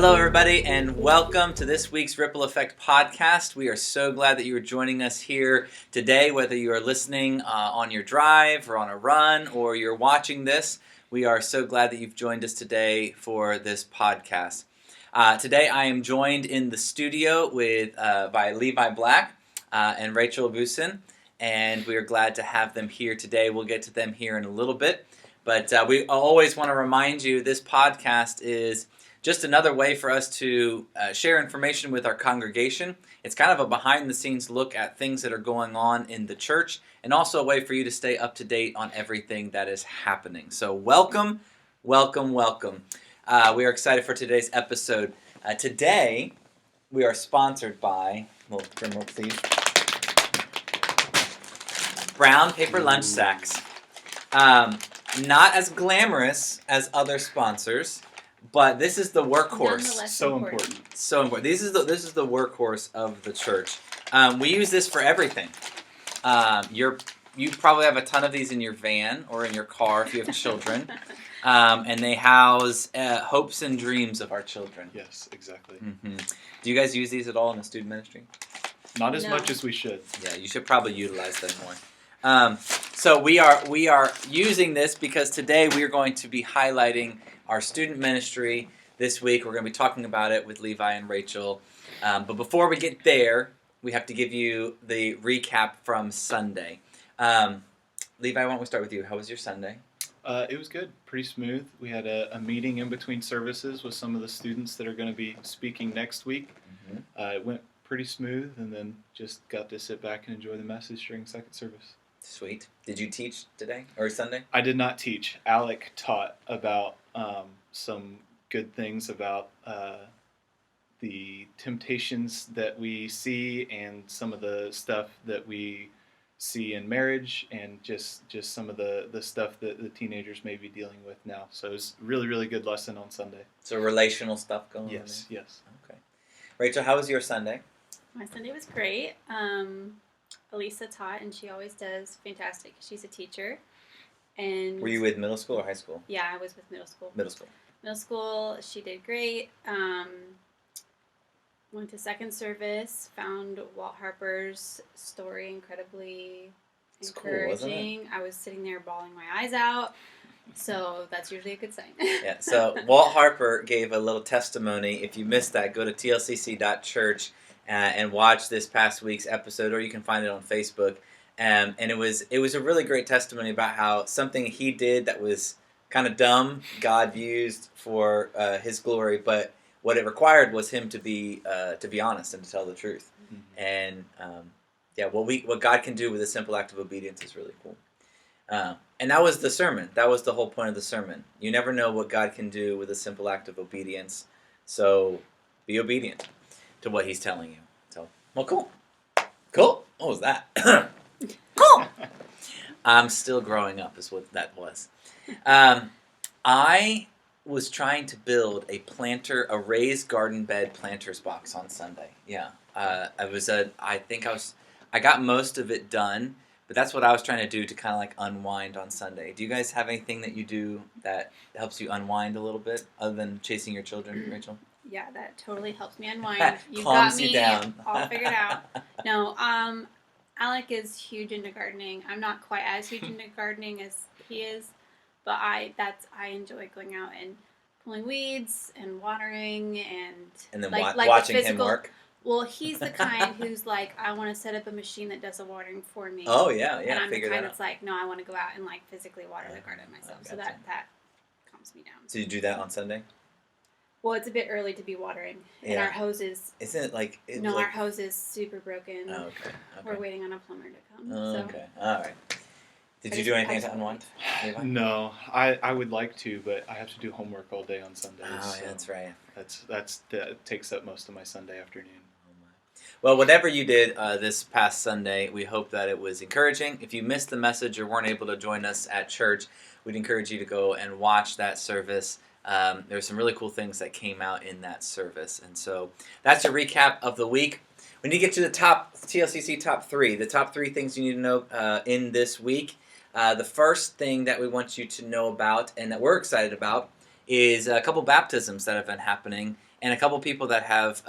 Hello, everybody, and welcome to this week's Ripple Effect podcast. We are so glad that you are joining us here today, whether you are listening on your drive or on a run or you're watching this. We are so glad that you've joined us today for this podcast. Today, I am joined in the studio by Levi Black and Rachel Busin, and we are glad to have them here today. We'll get to them here in a little bit, but we always want to remind you this podcast is just another way for us to share information with our congregation. It's kind of a behind-the-scenes look at things that are going on in the church, and also a way for you to stay up to date on everything that is happening. So welcome, welcome, welcome. We are excited for today's episode. Today, we are sponsored by, please, brown paper lunch sacks. Not as glamorous as other sponsors, but this is the workhorse. So important. So important. This is the workhorse of the church. We use this for everything. You probably have a ton of these in your van or in your car if you have children. And they house hopes and dreams of our children. Yes, exactly. Mm-hmm. Do you guys use these at all in the student ministry? Not as much as we should. Yeah, you should probably utilize them more. So we are using this because today we are going to be highlighting our student ministry this week. We're going to be talking about it with Levi and Rachel. But before we get there, we have to give you the recap from Sunday. Levi, why don't we start with you? How was your Sunday? It was good. Pretty smooth. We had a meeting in between services with some of the students that are going to be speaking next week. Mm-hmm. It went pretty smooth, and then just got to sit back and enjoy the message during second service. Sweet. Did you teach today or Sunday? I did not teach. Alec taught about some good things about the temptations that we see and some of the stuff that we see in marriage and just some of the stuff that the teenagers may be dealing with now. So it was a really, really good lesson on Sunday. So relational stuff going on? Yes. Okay. Rachel, how was your Sunday? My Sunday was great. Elisa taught, and she always does fantastic. She's a teacher. And were you with middle school or high school? Yeah, I was with middle school. Middle school. Middle school, she did great. Went to second service, found Walt Harper's story incredibly encouraging. Cool, wasn't it? I was sitting there bawling my eyes out, so that's usually a good sign. Yeah, so Walt Harper gave a little testimony. If you missed that, go to tlcc.church and watch this past week's episode, or you can find it on Facebook. And it was a really great testimony about how something he did that was kind of dumb, God used for His glory, but what it required was him to be honest and to tell the truth. Mm-hmm. And what God can do with a simple act of obedience is really cool. And that was the sermon. That was the whole point of the sermon. You never know what God can do with a simple act of obedience, so be obedient to what He's telling you. So, well, cool. What was that? Cool. I'm still growing up, is what that was. I was trying to build a raised garden bed planter's box on Sunday. Yeah, I got most of it done, but that's what I was trying to do to kind of like unwind on Sunday. Do you guys have anything that you do that helps you unwind a little bit, other than chasing your children, Rachel? Yeah, that totally helps me unwind. You got me down. All figured out. No, Alec is huge into gardening. I'm not quite as huge into gardening as he is, but I enjoy going out and pulling weeds and watering and then like watching him work. Well, he's the kind who's like, I want to set up a machine that does the watering for me. Oh yeah. And I'm the kind that that's like, no, I want to go out and like physically water the garden myself. Gotcha. So that calms me down. So you do that on Sunday? Well, it's a bit early to be watering, and our hose is... Isn't it like... our hose is super broken. Oh, okay. We're waiting on a plumber to come. Okay, all right. Did you do anything to unwind? No, I would like to, but I have to do homework all day on Sundays. Oh, yeah, that's right. That takes up most of my Sunday afternoon. Well, whatever you did this past Sunday, we hope that it was encouraging. If you missed the message or weren't able to join us at church, we'd encourage you to go and watch that service. There were some really cool things that came out in that service. And so that's a recap of the week. We need to get to the TLCC top 3. The top 3 things you need to know in this week. The first thing that we want you to know about and that we're excited about is a couple baptisms that have been happening. and a couple people that have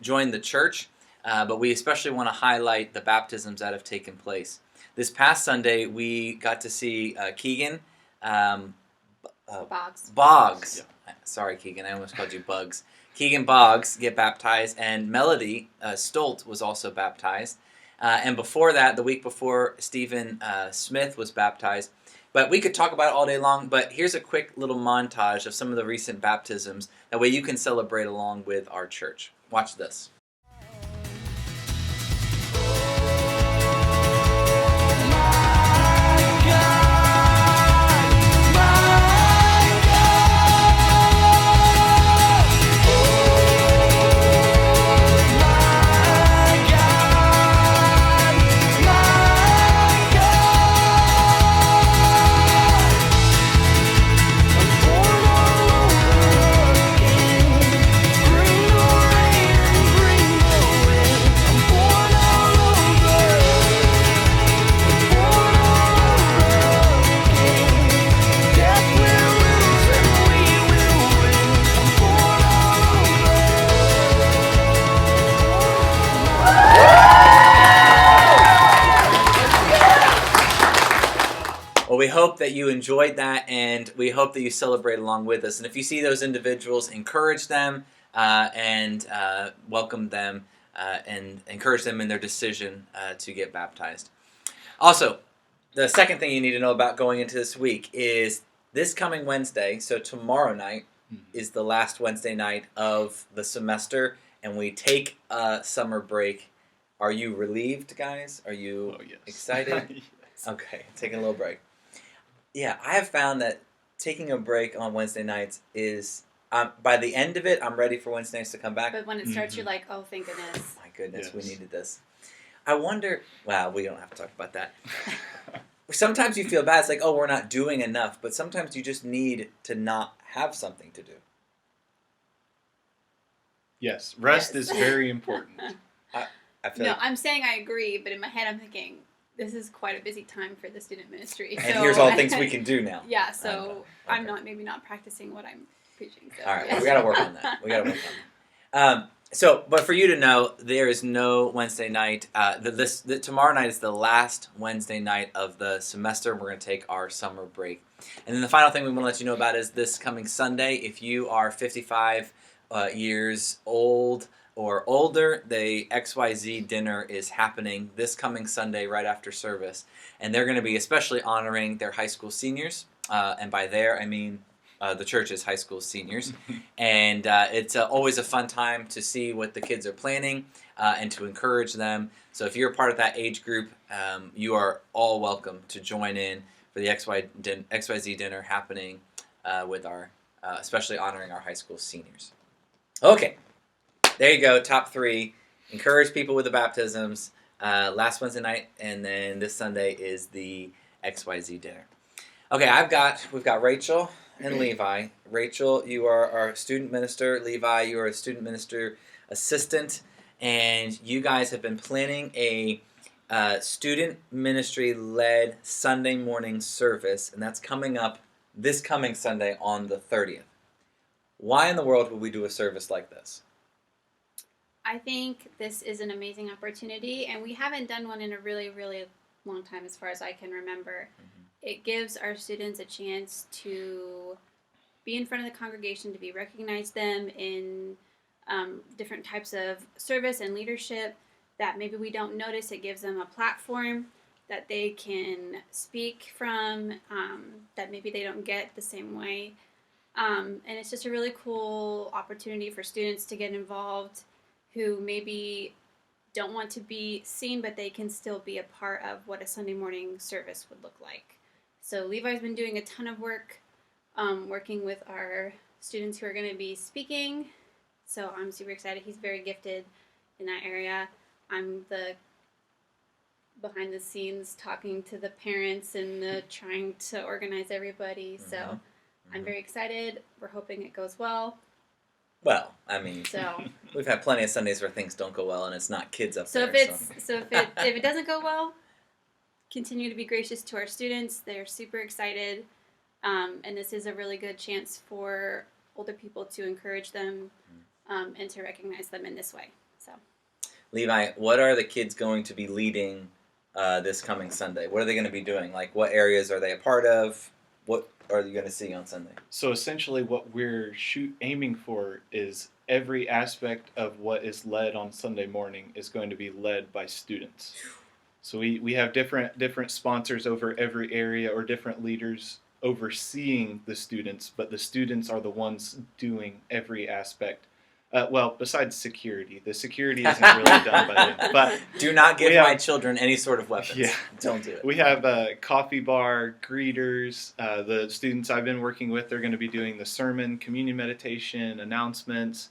joined the church, but we especially want to highlight the baptisms that have taken place. This past Sunday, we got to see Keegan Boggs. Yeah. Sorry, Keegan, I almost called you Bugs. Keegan Boggs get baptized, and Melody Stolt was also baptized. And before that, the week before, Stephen Smith was baptized. But we could talk about it all day long, but here's a quick little montage of some of the recent baptisms. That way you can celebrate along with our church. Watch this. Well, we hope that you enjoyed that, and we hope that you celebrate along with us. And if you see those individuals, encourage them and welcome them and encourage them in their decision to get baptized. Also, the second thing you need to know about going into this week is this coming Wednesday, so tomorrow night, is the last Wednesday night of the semester, and we take a summer break. Are you relieved, guys? Are you excited? Yes. Okay, taking a little break. Yeah, I have found that taking a break on Wednesday nights is, by the end of it, I'm ready for Wednesday nights to come back. But when it starts, you're like, oh, thank goodness. My goodness, Yes. we needed this. I wonder, well, we don't have to talk about that. Sometimes you feel bad. It's like, oh, we're not doing enough. But sometimes you just need to not have something to do. Yes, rest is very important. I feel No, like, I'm saying I agree, but in my head I'm thinking, this is quite a busy time for the student ministry. and so, here's all the things we can do now. Yeah, so Okay. I'm not practicing what I'm preaching. So, All right, yes. we got to work on that. But for you to know, there is no Wednesday night. Tomorrow night is the last Wednesday night of the semester. We're going to take our summer break. And then the final thing we want to let you know about is this coming Sunday. If you are 55 years old or older, the XYZ dinner is happening this coming Sunday right after service. And they're going to be especially honoring their high school seniors. And by there, I mean the church's high school seniors. And it's always a fun time to see what the kids are planning and to encourage them. So if you're a part of that age group, you are all welcome to join in for the XYZ dinner happening with our, especially honoring our high school seniors. Okay, there you go, top 3. Encourage people with the baptisms last Wednesday night, and then this Sunday is the XYZ dinner. Okay, we've got Rachel and Levi. Rachel, you are our student minister. Levi, you are a student minister assistant, and you guys have been planning a student ministry-led Sunday morning service, and that's coming up this coming Sunday on the 30th. Why in the world would we do a service like this? I think this is an amazing opportunity, and we haven't done one in a really, really long time as far as I can remember. Mm-hmm. It gives our students a chance to be in front of the congregation, to be recognized them in different types of service and leadership that maybe we don't notice. It gives them a platform that they can speak from that maybe they don't get the same way. And it's just a really cool opportunity for students to get involved who maybe don't want to be seen, but they can still be a part of what a Sunday morning service would look like. So Levi's been doing a ton of work working with our students who are going to be speaking. So I'm super excited. He's very gifted in that area. I'm the behind the scenes talking to the parents and trying to organize everybody. So I'm very excited. We're hoping it goes well. Well, I mean, So we've had plenty of Sundays where things don't go well, and it's not kids up there. if it doesn't go well, continue to be gracious to our students. They're super excited, and this is a really good chance for older people to encourage them and to recognize them in this way. So, Levi, what are the kids going to be leading this coming Sunday? What are they going to be doing? Like, what areas are they a part of? What are you going to see on Sunday? So essentially, what we're aiming for is every aspect of what is led on Sunday morning is going to be led by students. So we have different sponsors over every area, or different leaders overseeing the students, but the students are the ones doing every aspect. Well, besides security, the security isn't really done by them. But do not give my children any sort of weapons. Yeah, don't do it. We have a coffee bar, greeters. The students I've been working with, they're going to be doing the sermon, communion meditation, announcements.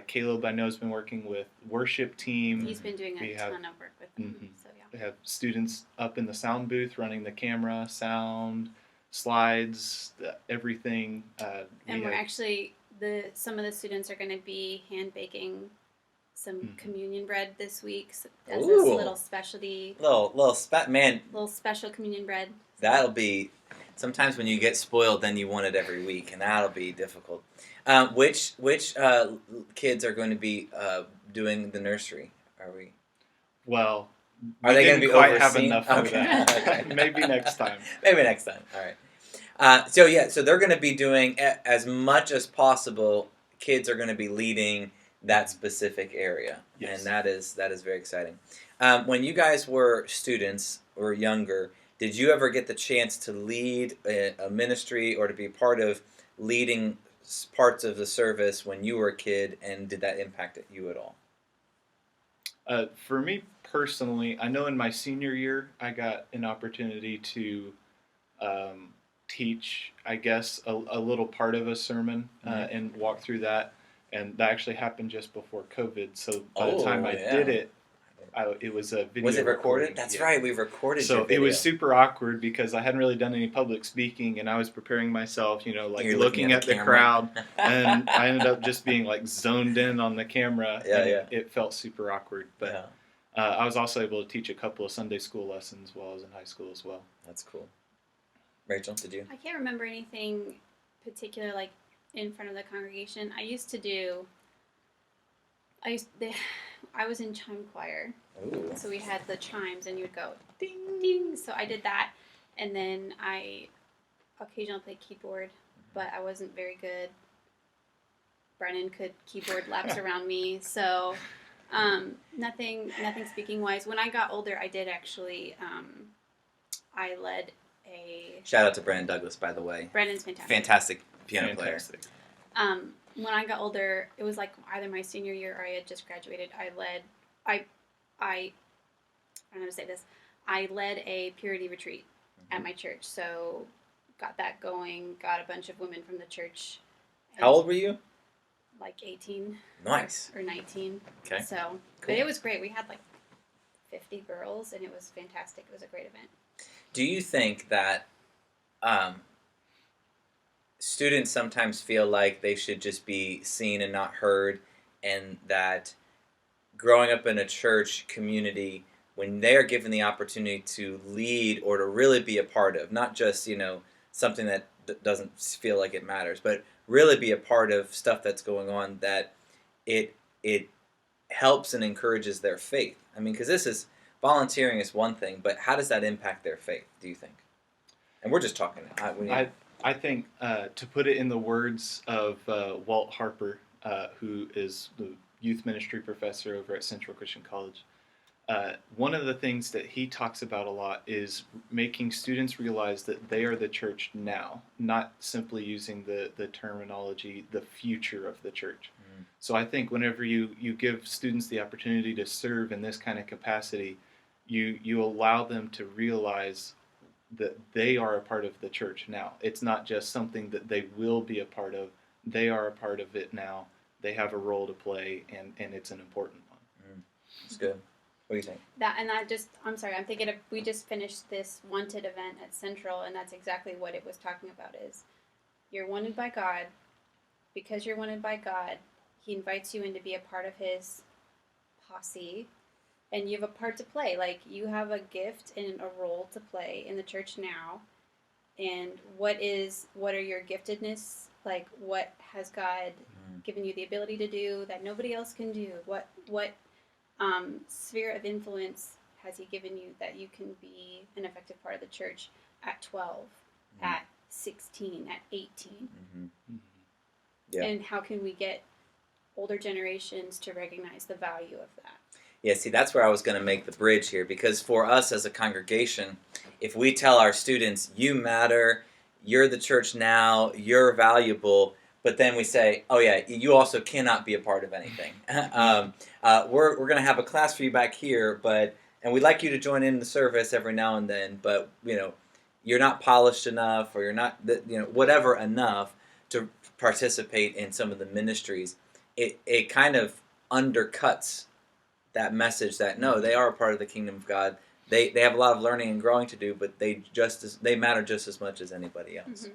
Caleb, I know, has been working with worship team. He's been doing a ton of work with them. So yeah. We have students up in the sound booth running the camera, sound, slides, everything. And we're actually some of the students are going to be hand baking some communion bread this week as this little specialty. Little special communion bread. That'll be. Sometimes when you get spoiled, then you want it every week, and that'll be difficult. Which kids are going to be doing the nursery? Are we? Well, are they going to be quite overseen? Have enough for that. Okay. Maybe next time. Maybe next time. All right. So they're going to be doing as much as possible. Kids are going to be leading that specific area, and that is very exciting. When you guys were students or younger, did you ever get the chance to lead a ministry or to be part of leading parts of the service when you were a kid, and did that impact you at all? For me personally, I know in my senior year, I got an opportunity to teach, I guess, a little part of a sermon and walk through that. And that actually happened just before COVID. So by the time I did it, it was a video. Was it recorded? recording. That's right. We recorded so your video. It was super awkward because I hadn't really done any public speaking, and I was preparing myself, looking at the crowd, and I ended up just being zoned in on the camera. It felt super awkward. But I was also able to teach a couple of Sunday school lessons while I was in high school as well. That's cool. Rachel, did you? I can't remember anything particular in front of the congregation. I was in chime choir. Ooh. So we had the chimes and you would go ding ding. So I did that, and then I occasionally played keyboard, but I wasn't very good. Brennan could keyboard laps around me, so nothing speaking wise. When I got older, I did actually I led a shout out to Brandon Douglas, by the way. Brandon's fantastic piano player. When I got older, it was either my senior year or I had just graduated. I don't know how to say this. I led a purity retreat at my church, so got that going. Got a bunch of women from the church. How old were you? 18. Nice. Or 19. Okay. So, cool. But it was great. We had 50 girls, and it was fantastic. It was a great event. Do you think that students sometimes feel like they should just be seen and not heard, and that growing up in a church community, when they are given the opportunity to lead or to really be a part of, not just, something that doesn't feel like it matters, but really be a part of stuff that's going on, that it helps and encourages their faith? I mean, because volunteering is one thing, but how does that impact their faith, do you think? And we're just talking. I think, to put it in the words of Walt Harper, who is the youth ministry professor over at Central Christian College, one of the things that he talks about a lot is making students realize that they are the church now, not simply using the terminology, the future of the church. Mm. So I think whenever you give students the opportunity to serve in this kind of capacity, you allow them to realize that they are a part of the church now. It's not just something that they will be a part of. They are a part of it now. They have a role to play, and it's an important one. Mm. That's good. What do you think? I'm sorry, I'm thinking of, we just finished this Wanted event at Central, and that's exactly what it was talking about, is you're wanted by God. Because you're wanted by God, he invites you in to be a part of his posse, and you have a part to play. You have a gift and a role to play in the church now. And what are your giftedness? What has God given you the ability to do that nobody else can do? What sphere of influence has He given you that you can be an effective part of the church at 12, at 16, at 18? Yeah. And how can we get older generations to recognize the value of that? Yeah, see, that's where I was going to make the bridge here, because for us as a congregation, if we tell our students, you matter, you're the church now, you're valuable, but then we say, oh yeah, you also cannot be a part of anything. We're going to have a class for you back here, and we'd like you to join in the service every now and then, but you're not polished enough, or you're not whatever enough to participate in some of the ministries. It kind of undercuts that message that no, they are a part of the kingdom of God. They have a lot of learning and growing to do, but they matter just as much as anybody else.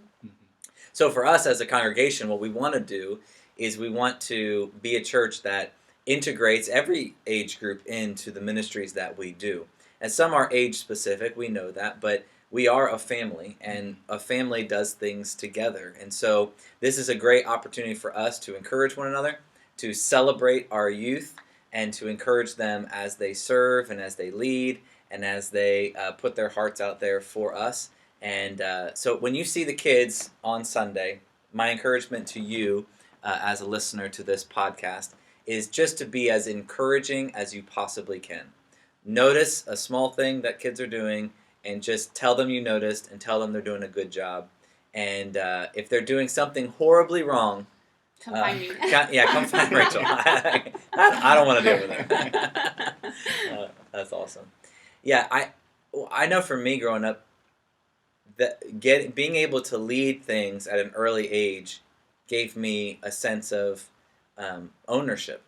So for us as a congregation, what we want to do is we want to be a church that integrates every age group into the ministries that we do. And some are age specific, we know that, but we are a family, and a family does things together. And so this is a great opportunity for us to encourage one another, to celebrate our youth, and to encourage them as they serve and as they lead and as they put their hearts out there for us. And so when you see the kids on Sunday, my encouragement to you as a listener to this podcast is just to be as encouraging as you possibly can. Notice a small thing that kids are doing and just tell them you noticed and tell them they're doing a good job. And if they're doing something horribly wrong, Come find me. Come find Rachel. I don't want to deal with it. That's awesome. Yeah, I know for me growing up, that being able to lead things at an early age gave me a sense of ownership,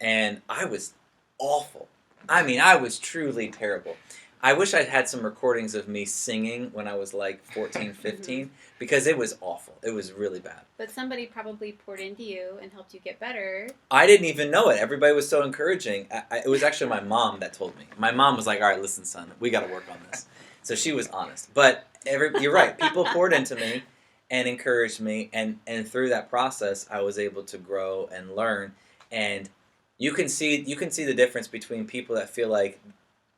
and I was awful. I mean, I was truly terrible. I wish I'd had some recordings of me singing when I was like 14, 15, because it was awful. It was really bad. But somebody probably poured into you and helped you get better. I didn't even know it. Everybody was so encouraging. It was actually my mom that told me. My mom was like, all right, listen, son, we got to work on this. So she was honest. But you're right. People poured into me and encouraged me. And through that process, I was able to grow and learn. And you can see the difference between people that feel like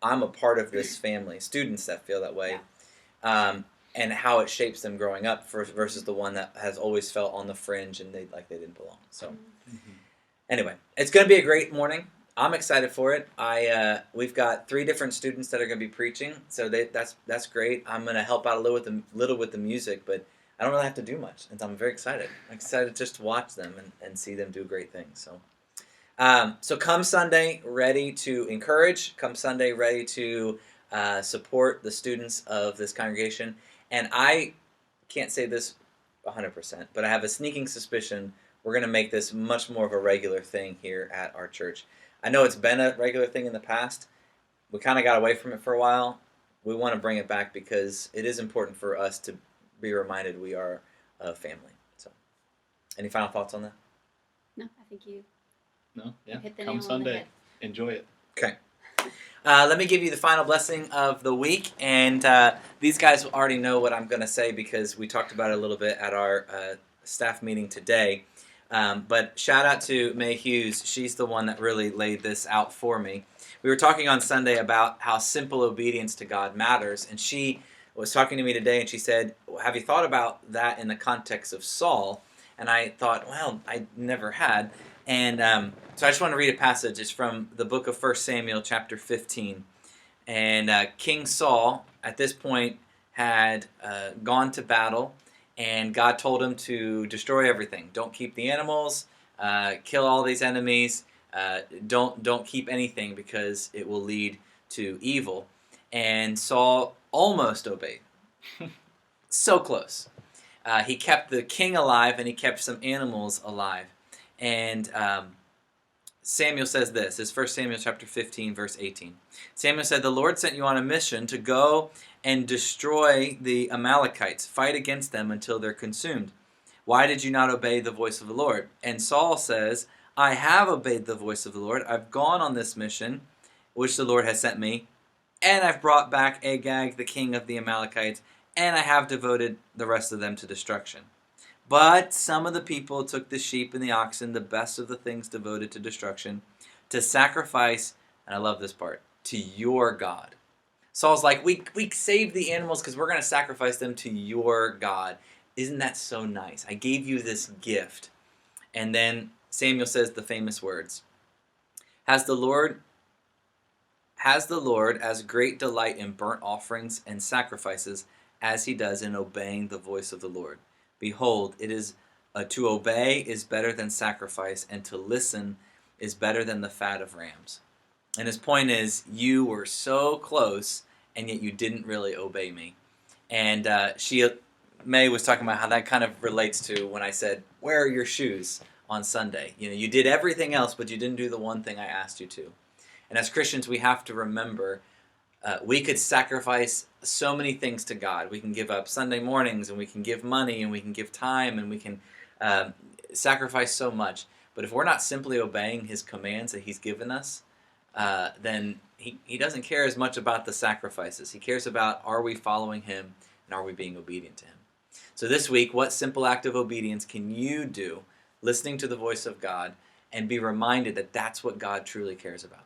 I'm a part of this family, students that feel that way, and how it shapes them growing up versus the one that has always felt on the fringe and they didn't belong. So anyway, it's going to be a great morning. I'm excited for it. We've got 3 different students that are going to be preaching, so that's great. I'm going to help out a little with the music, but I don't really have to do much, and I'm very excited. I'm excited just to watch them and see them do great things. So come Sunday ready to encourage. Come Sunday ready to support the students of this congregation. And I can't say this 100%, but I have a sneaking suspicion we're going to make this much more of a regular thing here at our church. I know it's been a regular thing in the past. We kind of got away from it for a while. We want to bring it back because it is important for us to be reminded we are a family. So, any final thoughts on that? No, I think you... No, yeah. Hit the Come nail on the Sunday, head. enjoy it. Okay. Let me give you the final blessing of the week, and these guys already know what I'm going to say because we talked about it a little bit at our staff meeting today. But shout out to May Hughes. She's the one that really laid this out for me. We were talking on Sunday about how simple obedience to God matters, and she was talking to me today, and she said, have you thought about that in the context of Saul? And I thought, well, I never had. And so I just want to read a passage. It's from the book of 1 Samuel, chapter 15. And King Saul, at this point, had gone to battle, and God told him to destroy everything. Don't keep the animals, kill all these enemies, don't keep anything because it will lead to evil. And Saul almost obeyed. So close. He kept the king alive, and he kept some animals alive. And Samuel says this. It's 1 Samuel chapter 15, verse 18. Samuel said, the Lord sent you on a mission to go and destroy the Amalekites, fight against them until they're consumed. Why did you not obey the voice of the Lord? And Saul says, I have obeyed the voice of the Lord. I've gone on this mission, which the Lord has sent me, and I've brought back Agag, the king of the Amalekites, and I have devoted the rest of them to destruction. But some of the people took the sheep and the oxen, the best of the things devoted to destruction, to sacrifice, and I love this part, to your God. Saul's like, we saved the animals because we're going to sacrifice them to your God. Isn't that so nice? I gave you this gift. And then Samuel says the famous words, Has the Lord as great delight in burnt offerings and sacrifices as he does in obeying the voice of the Lord. Behold, it is to obey is better than sacrifice, and to listen is better than the fat of rams. And his point is, you were so close, and yet you didn't really obey me. And May was talking about how that kind of relates to when I said, where are your shoes on Sunday? You did everything else, but you didn't do the one thing I asked you to. And as Christians, we have to remember we could sacrifice so many things to God. We can give up Sunday mornings, and we can give money, and we can give time, and we can sacrifice so much. But if we're not simply obeying his commands that he's given us, then he doesn't care as much about the sacrifices. He cares about, are we following him, and are we being obedient to him? So this week, what simple act of obedience can you do, listening to the voice of God, and be reminded that that's what God truly cares about?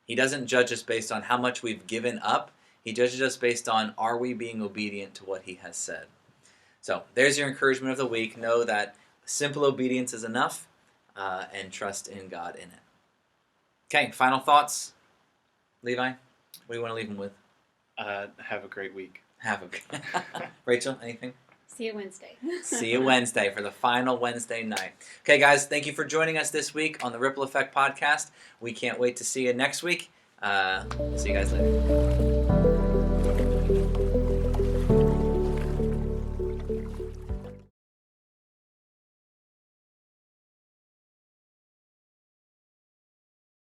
He doesn't judge us based on how much we've given up. He judges us based on, are we being obedient to what he has said? So there's your encouragement of the week. Know that simple obedience is enough, and trust in God in it. Okay, final thoughts? Levi, what do you want to leave them with? Have a great week. Rachel, anything? See you Wednesday. See you Wednesday for the final Wednesday night. Okay, guys, thank you for joining us this week on the Ripple Effect Podcast. We can't wait to see you next week. See you guys later.